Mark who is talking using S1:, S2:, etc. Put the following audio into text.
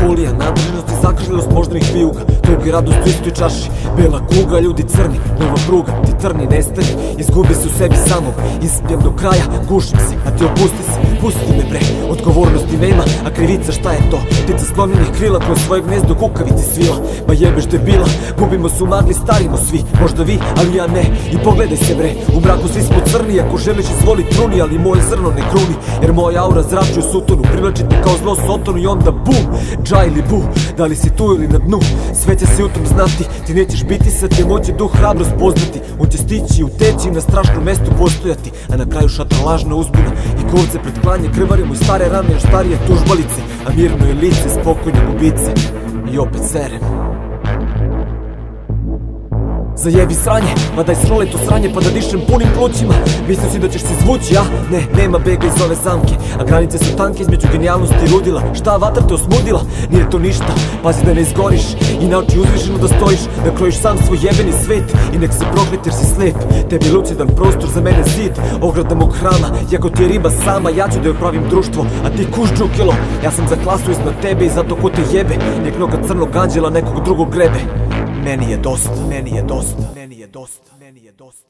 S1: Melaholija, nadreženost i zakrivljenost moždanih vijuga, tuga i radost u istoj čaši. Bela kuga, ljudi crni, nova pruga, ti trni nestani, izgubi se u sebi samom. Ispijem do kraja, gušim se, a ti opusti se, pusti me bre. Odgovornosti nema, a krivica šta je to? Ptica slomljenih krila kroz svoje gnezdo kukavici svila. Ma jebeš debila, gubimo se u magli, starimo svi. Možda vi, ali ja ne, i pogledaj se bre. U mraku svi smo crni, ako želiš izvoli truni, ali moje zrno ne kruni, jer moja aura zrači u sutonu. Privlačite kao zlo sotonu i onda bum, dža ili bu. Da li si tu ili na dnu, sve će se u tom znati. Ti nećeš biti sad, te moće duh hrabrost poznati. On će stići i uteći i na strašnom mestu postojati. A na kraju šator lažna uzbuna i kovce pred klanje. Krvarimo i stare rane, još starije tužbalice, a mirno je lice spokojne ubice. I opet serem. Zajebi sranje, ma daj srole to sranje pa da dišem punim plućima. Mislio si da ćeš se zvući, a? Ne, nema bega iz ove zamke. A granice su tanke između genijalnosti i ludila. Šta, vatra te osmudila? Nije to ništa, pazi da ne izgoriš. I na oči uzvišeno da stojiš, da krojiš sam svoj jebeni svet. I nek se prokleti jer si slep. Tebi lucidan prostor, za mene zid, ograda mog hrama. Jako ti je riba sama, ja ću da joj pravim društvo. A ti kuš džukilo, ja sam za klasu iznad tebe i zato ko te jebe, nek noga crnog anđela nekog drugog grebe. Meni je dosta, meni je dosta, meni je dosta, meni je dosta.